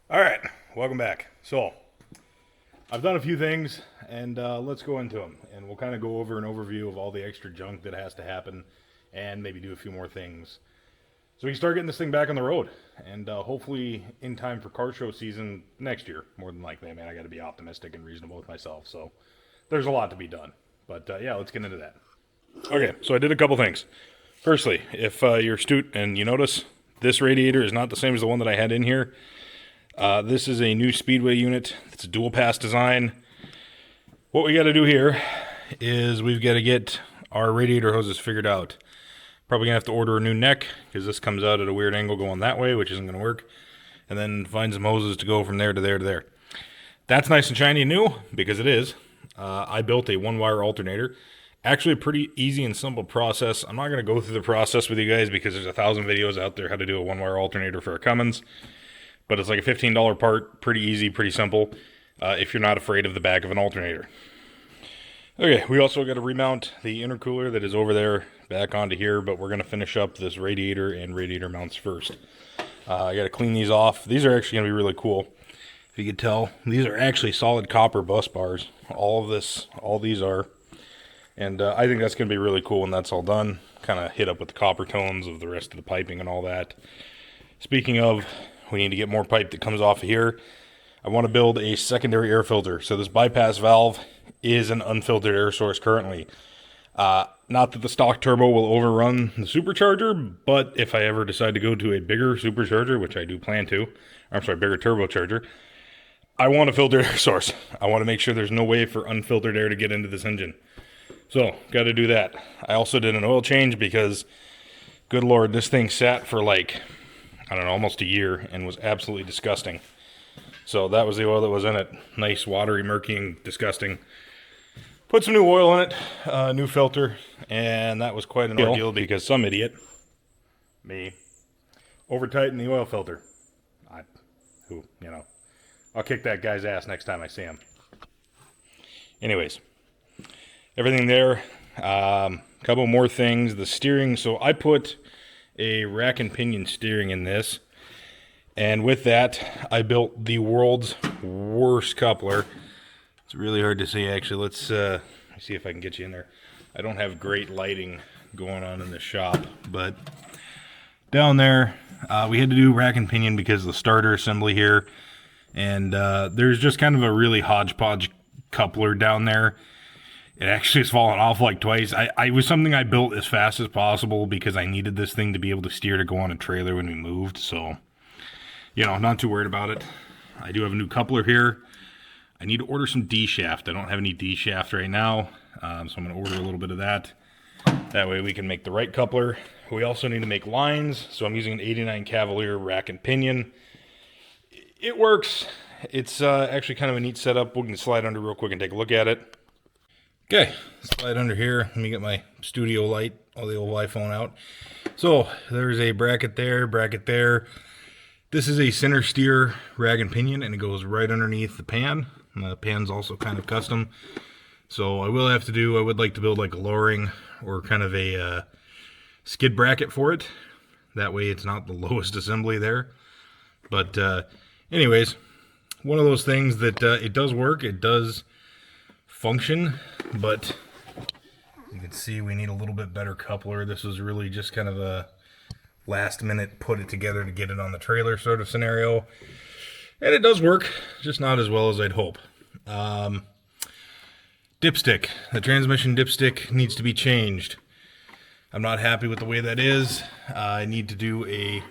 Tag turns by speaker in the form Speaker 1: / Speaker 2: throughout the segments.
Speaker 1: All right, welcome back. So, I've done a few things, and let's go into them. And we'll kind of go over an overview of all the extra junk that has to happen, and maybe do a few more things. So we can start getting this thing back on the road, and hopefully in time for car show season next year. More than likely, man, I got to be optimistic and reasonable with myself. So, there's a lot to be done. But yeah, let's get into that. Okay, so I did a couple things. Firstly, if you're astute and you notice, this radiator is not the same as the one that I had in here. This is a new Speedway unit. It's a dual pass design. What we got to do here is we've got to get our radiator hoses figured out. Probably going to have to order a new neck because this comes out at a weird angle going that way, which isn't going to work. And then find some hoses to go from there to there to there. That's nice and shiny and new because it is. I built a one-wire alternator. Actually a pretty easy and simple process. I'm not going to go through the process with you guys because there's 1,000 videos out there how to do a one-wire alternator for a Cummins. But it's like a $15 part, pretty easy, pretty simple, if you're not afraid of the back of an alternator. Okay, we also got to remount the intercooler that is over there back onto here, but we're going to finish up this radiator and radiator mounts first. I got to clean these off. These are actually going to be really cool. If you could tell, these are actually solid copper bus bars. All these are. And I think that's going to be really cool when that's all done. Kind of hit up with the copper tones of the rest of the piping and all that. Speaking of, we need to get more pipe that comes off of here. I want to build a secondary air filter. So this bypass valve is an unfiltered air source currently. Not that the stock turbo will overrun the supercharger, but if I ever decide to go to a bigger supercharger, which I do plan to, bigger turbocharger, I want a filtered air source. I want to make sure there's no way for unfiltered air to get into this engine. So, got to do that. I also did an oil change because, good Lord, this thing sat for like, I don't know, almost a year and was absolutely disgusting. So that was the oil that was in it. Nice, watery, murky, and disgusting. Put some new oil in it, new filter, and that was quite an ordeal because some idiot, me, over-tightened the oil filter. I'll kick that guy's ass next time I see him. Anyways, everything there. Couple more things. The steering. So I put a rack and pinion steering in this. And with that, I built the world's worst coupler. It's really hard to see, actually. Let's see if I can get you in there. I don't have great lighting going on in the shop, but down there, we had to do rack and pinion because of the starter assembly here. And there's just kind of a really hodgepodge coupler down there. It actually has fallen off like twice. I was something I built as fast as possible because I needed this thing to be able to steer to go on a trailer when we moved. So, not too worried about it. I do have a new coupler here. I need to order some D-shaft. I don't have any D-shaft right now, so I'm going to order a little bit of that. That way we can make the right coupler. We also need to make lines, so I'm using an 89 Cavalier rack and pinion. It works. It's actually kind of a neat setup. We can slide under real quick and take a look at it. Okay, slide under here. Let me get my studio light, all the old iPhone out. So there's a bracket there, bracket there. This is a center steer rag and pinion, and it goes right underneath the pan. And the pan's also kind of custom. So I would like to build like a lowering or kind of a skid bracket for it. That way it's not the lowest assembly there. But anyways, one of those things that it does work, it does function, but you can see we need a little bit better coupler. This was really just kind of a last minute put it together to get it on the trailer sort of scenario. And it does work, just not as well as I'd hope. Dipstick. The transmission dipstick needs to be changed. I'm not happy with the way that is. I need to do a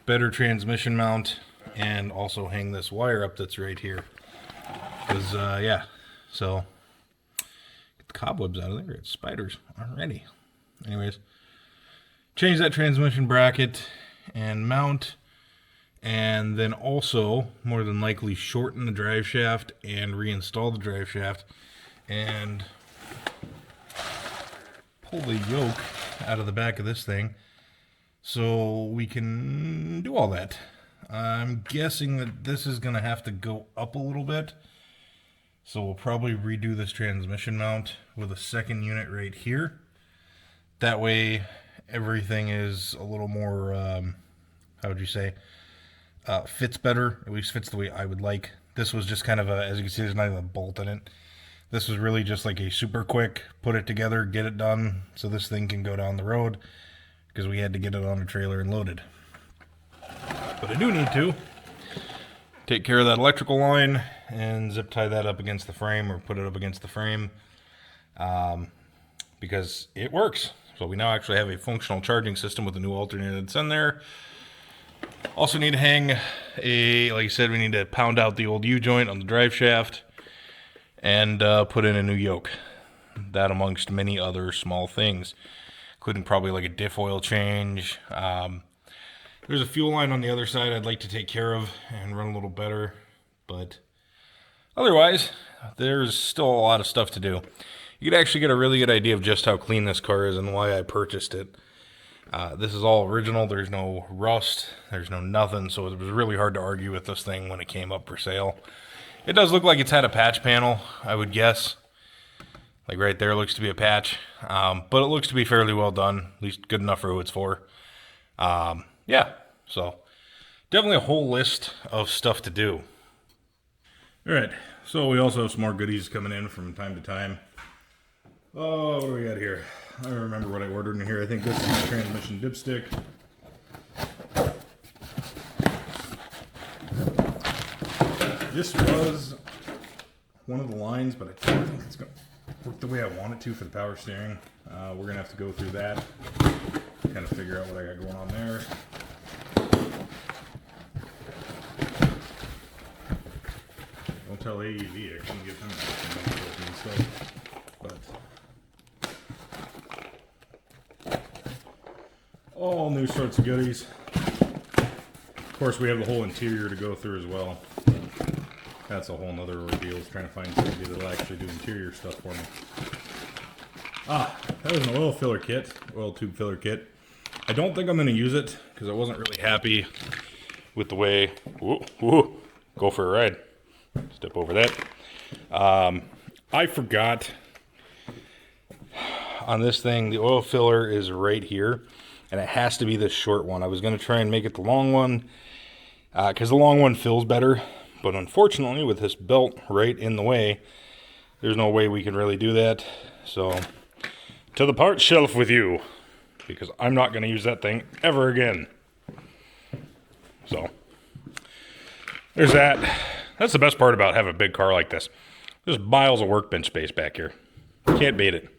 Speaker 1: better transmission mount and also hang this wire up that's right here. Because, so get the cobwebs out of there. It's spiders already. Anyways, change that transmission bracket and mount, and then also more than likely shorten the drive shaft and reinstall the drive shaft and pull the yoke out of the back of this thing so we can do all that. I'm guessing that this is going to have to go up a little bit. So we'll probably redo this transmission mount with a second unit right here. That way everything is a little more, fits better, at least fits the way I would like. This was just kind of a, as you can see, there's not even a bolt in it. This was really just like a super quick, put it together, get it done, so this thing can go down the road, because we had to get it on a trailer and loaded. But I do need to take care of that electrical line and zip tie that up against the frame, or put it up against the frame, because it works. So we now actually have a functional charging system with a new alternator that's in there. Also need to hang like I said, we need to pound out the old U-joint on the drive shaft and put in a new yoke. That amongst many other small things, including probably like a diff oil change. There's a fuel line on the other side I'd like to take care of and run a little better, but otherwise, there's still a lot of stuff to do. You could actually get a really good idea of just how clean this car is and why I purchased it. This is all original. There's no rust. There's no nothing, so it was really hard to argue with this thing when it came up for sale. It does look like it's had a patch panel, I would guess. Like right there looks to be a patch, but it looks to be fairly well done, at least good enough for who it's for. Yeah, so definitely a whole list of stuff to do. All right, so we also have some more goodies coming in from time to time. Oh, what do we got here? I don't remember what I ordered in here. I think this is my transmission dipstick. This was one of the lines, but I don't think it's going to work the way I want it to for the power steering. We're going to have to go through that, kind of figure out what I got going on there. Don't tell AEV, I couldn't get them to but all new sorts of goodies. Of course, we have the whole interior to go through as well. That's a whole nother ordeal, is trying to find somebody that'll actually do interior stuff for me. That was an oil filler kit, oil tube filler kit. I don't think I'm going to use it because I wasn't really happy with the way. Go for a ride. Step over that. I forgot on this thing, the oil filler is right here, and it has to be this short one. I was going to try and make it the long one because the long one fills better. But unfortunately, with this belt right in the way, there's no way we can really do that. So, to the parts shelf with you, because I'm not going to use that thing ever again. So, there's that. That's the best part about having a big car like this. There's miles of workbench space back here. Can't beat it.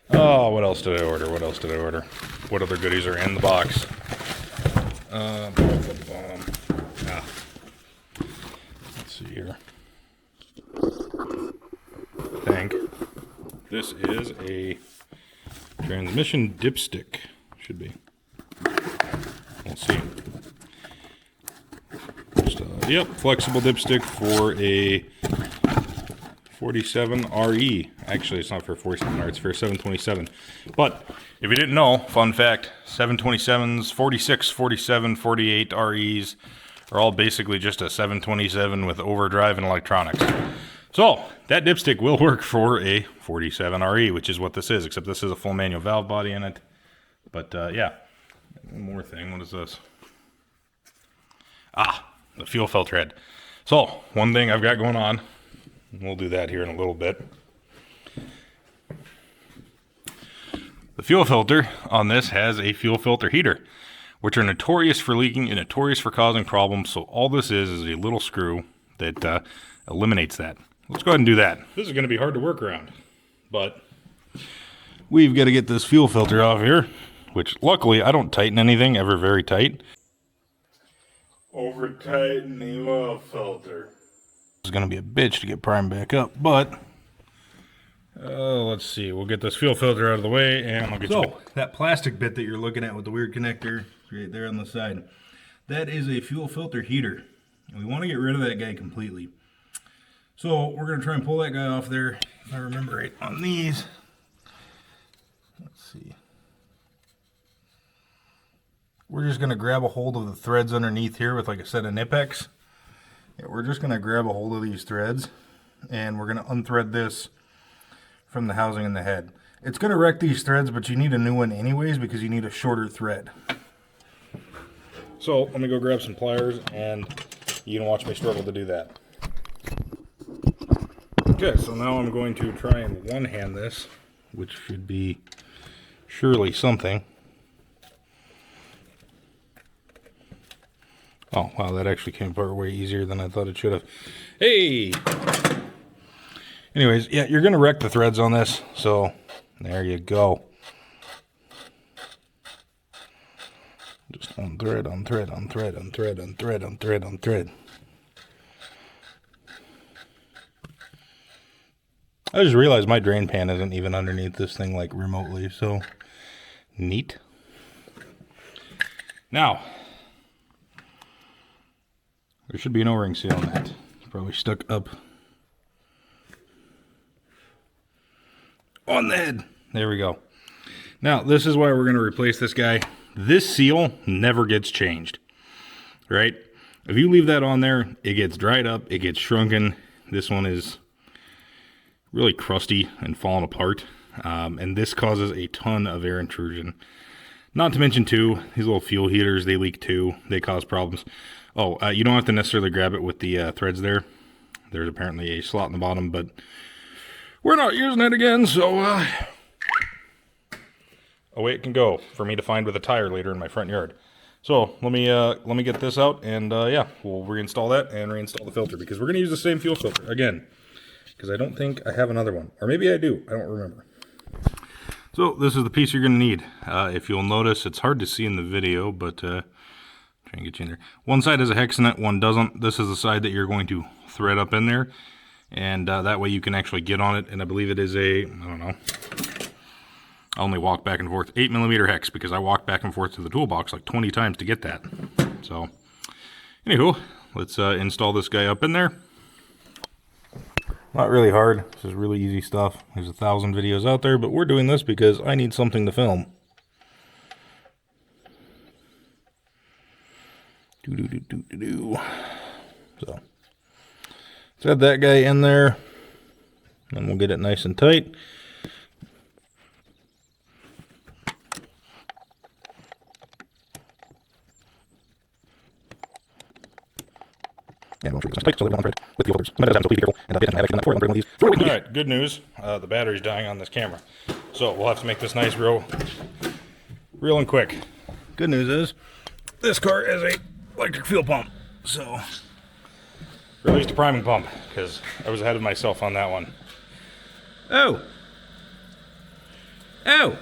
Speaker 1: Oh, what else did I order? What else did I order? What other goodies are in the box? See here. I think this is a transmission dipstick. Should be. Let's see. Just, yep, flexible dipstick for a 47RE. Actually, it's not for a 47R, it's for a 727. But if you didn't know, fun fact, 727s, 46, 47, 48 REs are all basically just a 727 with overdrive and electronics. So, that dipstick will work for a 47RE, which is what this is, except this is a full manual valve body in it. But, yeah. One more thing. What is this? The fuel filter head. So, one thing I've got going on, we'll do that here in a little bit. The fuel filter on this has a fuel filter heater, which are notorious for leaking and notorious for causing problems. So all this is a little screw that eliminates that. Let's go ahead and do that. This is going to be hard to work around, but we've got to get this fuel filter off here, which luckily I don't tighten anything ever very tight. Over tighten the oil filter. It's going to be a bitch to get primed back up, but let's see. We'll get this fuel filter out of the way, and I'll get you. So, that plastic bit that you're looking at with the weird connector right there on the side, that is a fuel filter heater, and we want to get rid of that guy completely. So, we're going to try and pull that guy off there, if I remember right, on these. Let's see. We're just going to grab a hold of the threads underneath here with like a set of Knipex. Yeah, we're just going to grab a hold of these threads, and we're going to unthread this from the housing in the head. It's going to wreck these threads, but you need a new one anyways because you need a shorter thread. So let me go grab some pliers and you can watch me struggle to do that. Okay, so now I'm going to try and one-hand this, which should be surely something. Oh, wow, that actually came apart way easier than I thought it should have. Hey! Anyways, yeah, you're going to wreck the threads on this, so there you go. Just unthread, unthread, unthread, unthread, unthread, unthread, unthread. I just realized my drain pan isn't even underneath this thing, like, remotely, so neat. Now, there should be an O-ring seal on that. It's probably stuck up on the head. There we go. Now, this is why we're going to replace this guy. This seal never gets changed, right? If you leave that on there, it gets dried up, it gets shrunken. This one is really crusty and falling apart, and this causes a ton of air intrusion. Not to mention, too, these little fuel heaters, they leak too. They cause problems. Oh, you don't have to necessarily grab it with the threads there. There's apparently a slot in the bottom, but we're not using it again, so away it can go for me to find with a tire later in my front yard. So let me get this out, and yeah, we'll reinstall that and reinstall the filter, because we're going to use the same fuel filter again, because I don't think I have another one, or maybe I do. I don't remember. So this is the piece you're going to need. If you'll notice, it's hard to see in the video, but try and get you in there. One side has a hex in it, one doesn't. This is the side that you're going to thread up in there, and that way you can actually get on it. And I believe it is a, I don't know, I only walk back and forth, 8mm hex, because I walked back and forth to the toolbox like 20 times to get that. So anywho, let's install this guy up in there. Not really hard. This is really easy stuff. There's 1,000 videos out there, but we're doing this because I need something to film. So thread that guy in there, and we'll get it nice and tight. And we'll treat this tight so that we don't thread with the others. So please be careful, and I have actually done that before. I'm breaking these. All right, good news. The battery's dying on this camera, so we'll have to make this nice, real and quick. Good news is this car has a electric fuel pump, so released a priming pump because I was ahead of myself on that one. Oh, oh.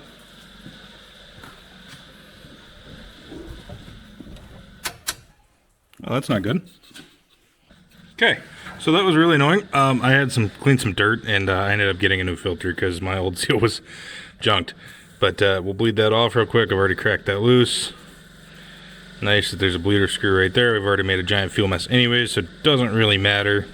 Speaker 1: Well, that's not good. Okay, so that was really annoying. I had cleaned some dirt, and I ended up getting a new filter because my old seal was junked. But we'll bleed that off real quick. I've already cracked that loose. Nice that there's a bleeder screw right there. We've already made a giant fuel mess anyways, so it doesn't really matter.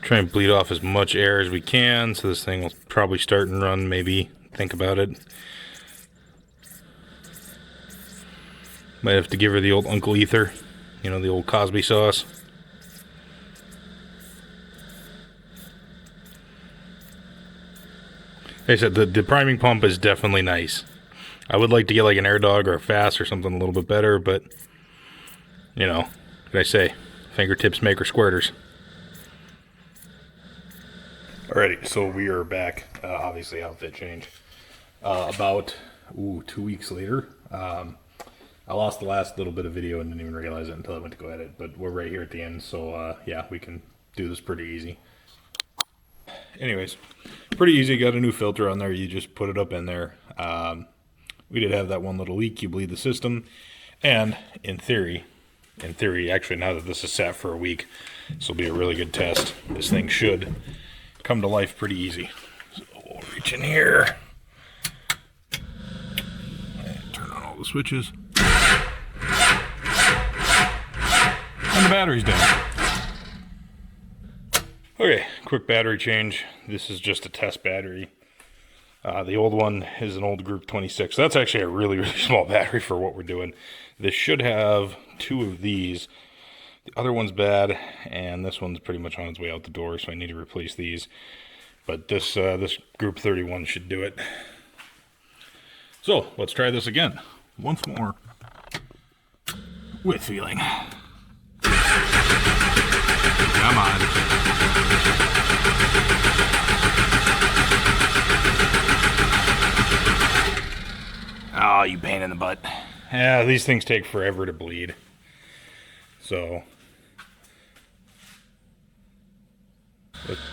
Speaker 1: Try and bleed off as much air as we can, so this thing will probably start and run, maybe. Think about it. Might have to give her the old Uncle Ether, you know, the old Cosby sauce. Like I said, the priming pump is definitely nice. I would like to get like an Air Dog or a Fast or something a little bit better, but, you know, what can I say? Fingertips make or squirters. Alrighty, so we are back. Obviously, outfit change. About 2 weeks later. I lost the last little bit of video and didn't even realize it until I went to go edit, but we're right here at the end, so yeah, we can do this pretty easy. Anyways, pretty easy. Got a new filter on there. You just put it up in there. We did have that one little leak. You bleed the system, and in theory, actually, now that this is sat for a week, this will be a really good test. This thing should come to life pretty easy. So we'll reach in here and turn on all the switches. And the battery's down. Okay, quick battery change. This is just a test battery. The old one is an old Group 26. That's actually a really, really small battery for what we're doing. This should have 2 of these. The other one's bad, and this one's pretty much on its way out the door, so I need to replace these. But this Group 31 should do it. So let's try this again once more with feeling. Come on. Oh, you pain in the butt. Yeah, these things take forever to bleed. So.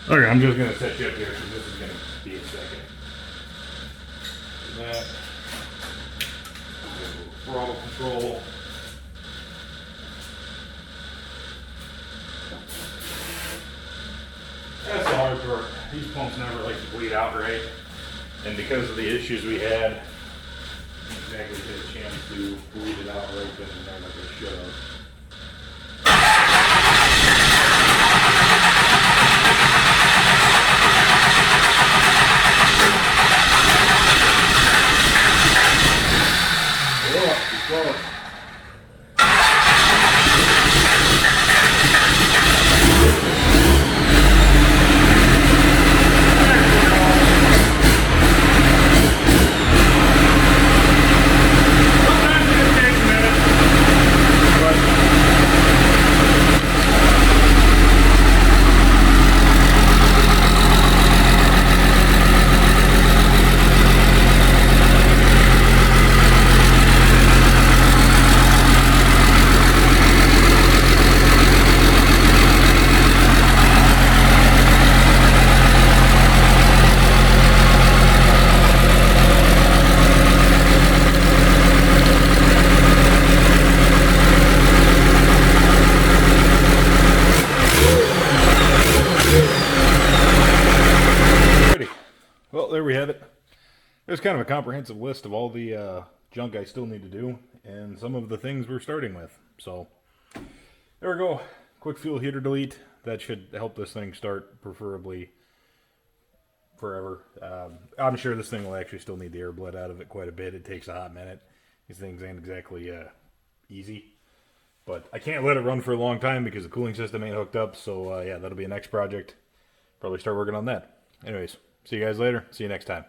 Speaker 1: Okay, I'm just going to set you up here because this is going to be a second. That. Throttle control. That's the hard part. These pumps never like to bleed out right. And because of the issues we had, exactly get a chance to bleed it out right then and there like I should have. Well, there we have it. There's kind of a comprehensive list of all the junk I still need to do and some of the things we're starting with. So there we go. Quick fuel heater delete. That should help this thing start preferably forever. I'm sure this thing will actually still need the air bled out of it quite a bit. It takes a hot minute. These things ain't exactly easy. But I can't let it run for a long time because the cooling system ain't hooked up. So yeah, that'll be a next project. Probably start working on that. Anyways, see you guys later. See you next time.